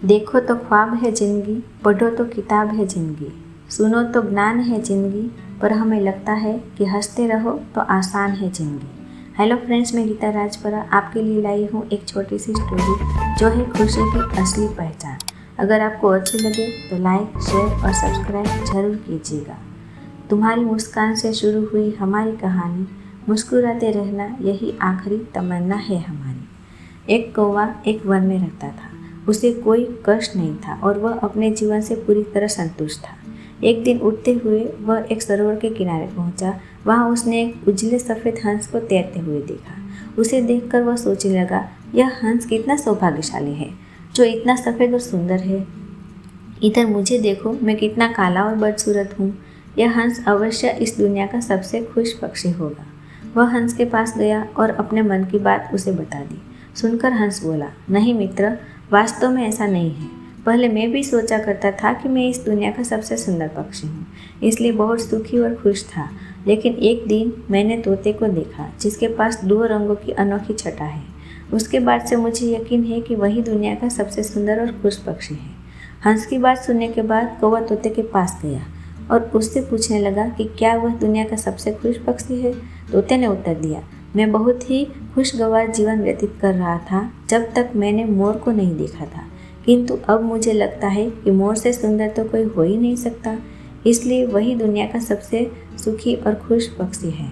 देखो तो ख्वाब है ज़िंदगी, पढ़ो तो किताब है ज़िंदगी, सुनो तो ज्ञान है ज़िंदगी, पर हमें लगता है कि हंसते रहो तो आसान है ज़िंदगी। हेलो फ्रेंड्स, मैं गीता राजपुरा आपके लिए लाई हूँ एक छोटी सी स्टोरी जो है खुशी की असली पहचान। अगर आपको अच्छी लगे तो लाइक, शेयर और सब्सक्राइब जरूर कीजिएगा। तुम्हारी मुस्कान से शुरू हुई हमारी कहानी, मुस्कुराते रहना यही आखिरी तमन्ना है हमारी। एक कौवा एक वन में रहता था। उसे कोई कष्ट नहीं था और वह अपने जीवन से पूरी तरह संतुष्ट था। एक दिन उड़ते हुए वह एक सरोवर के किनारे पहुंचा। वहां उसने एक उजले सफ़ेद हंस को तैरते हुए देखा। उसे देखकर वह सोचने लगा, यह हंस कितना सौभाग्यशाली है जो इतना सफ़ेद और सुंदर है। इधर मुझे देखो, मैं कितना काला और बदसूरत हूँ। यह हंस अवश्य इस दुनिया का सबसे खुश पक्षी होगा। वह हंस के पास गया और अपने मन की बात उसे बता दी। सुनकर हंस बोला, नहीं मित्र, वास्तव में ऐसा नहीं है। पहले मैं भी सोचा करता था कि मैं इस दुनिया का सबसे सुंदर पक्षी हूँ, इसलिए बहुत सुखी और खुश था। लेकिन एक दिन मैंने तोते को देखा जिसके पास 2 रंगों की अनोखी छटा है। उसके बाद से मुझे यकीन है कि वही दुनिया का सबसे सुंदर और खुश पक्षी है। हंस की बात सुनने के बाद कौवा तोते के पास गया और उससे पूछने लगा कि क्या वह दुनिया का सबसे खुश पक्षी है। तोते ने उत्तर दिया, मैं बहुत ही खुशगवार जीवन व्यतीत कर रहा था जब तक मैंने मोर को नहीं देखा था, किंतु अब मुझे लगता है कि मोर से सुंदर तो कोई हो ही नहीं सकता, इसलिए वही दुनिया का सबसे सुखी और खुश पक्षी है।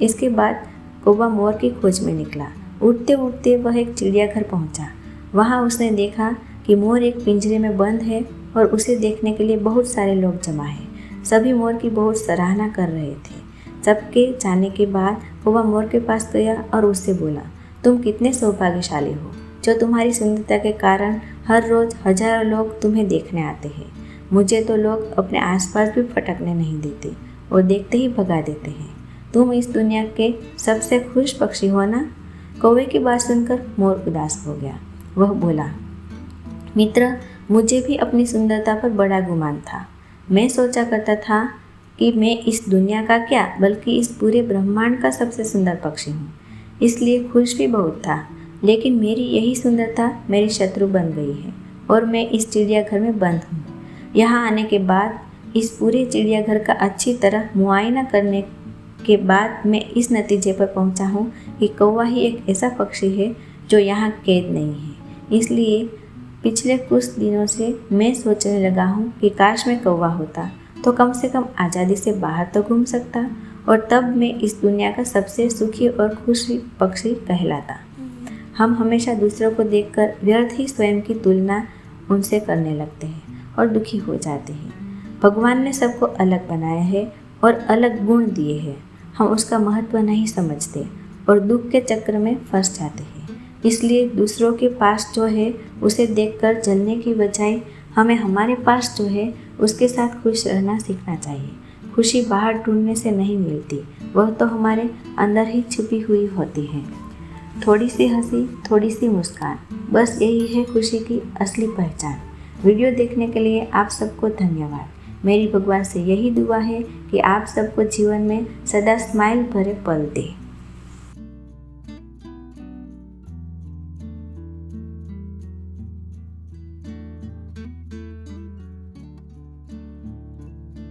इसके बाद कौवा मोर की खोज में निकला। उड़ते उड़ते वह एक चिड़ियाघर पहुंचा। वहां उसने देखा कि मोर एक पिंजरे में बंद है और उसे देखने के लिए बहुत सारे लोग जमा हैं। सभी मोर की बहुत सराहना कर रहे थे। सबके जाने के बाद कौवा मोर के पास गया और उससे बोला, तुम कितने सौभाग्यशाली हो जो तुम्हारी सुंदरता के कारण हर रोज़ हजारों लोग तुम्हें देखने आते हैं। मुझे तो लोग अपने आसपास भी फटकने नहीं देते और देखते ही भगा देते हैं। तुम इस दुनिया के सबसे खुश पक्षी हो ना। कौवे की बात सुनकर मोर उदास हो गया। वह बोला, मित्र, मुझे भी अपनी सुंदरता पर बड़ा गुमान था। मैं सोचा करता था कि मैं इस दुनिया का क्या बल्कि इस पूरे ब्रह्मांड का सबसे सुंदर पक्षी हूँ, इसलिए खुश भी बहुत था। लेकिन मेरी यही सुंदरता मेरी शत्रु बन गई है और मैं इस चिड़ियाघर में बंद हूँ। यहाँ आने के बाद इस पूरे चिड़ियाघर का अच्छी तरह मुआयना करने के बाद मैं इस नतीजे पर पहुँचा हूँ कि कौवा ही एक ऐसा पक्षी है जो यहाँ कैद नहीं है। इसलिए पिछले कुछ दिनों से मैं सोचने लगा हूँ कि काश मैं कौवा होता तो कम से कम आज़ादी से बाहर तो घूम सकता और तब मैं इस दुनिया का सबसे सुखी और खुश पक्षी कहलाता। हम हमेशा दूसरों को देखकर व्यर्थ ही स्वयं की तुलना उनसे करने लगते हैं और दुखी हो जाते हैं। भगवान ने सबको अलग बनाया है और अलग गुण दिए हैं। हम उसका महत्व नहीं समझते और दुख के चक्र में फंस जाते हैं। इसलिए दूसरों के पास जो है उसे देखकर जलने की बजाय हमें हमारे पास जो है उसके साथ खुश रहना सीखना चाहिए। खुशी बाहर ढूंढने से नहीं मिलती, वह तो हमारे अंदर ही छिपी हुई होती है। थोड़ी सी हंसी, थोड़ी सी मुस्कान, बस यही है खुशी की असली पहचान। वीडियो देखने के लिए आप सबको धन्यवाद। मेरी भगवान से यही दुआ है कि आप सबको जीवन में सदा स्माइल भरे पल दे।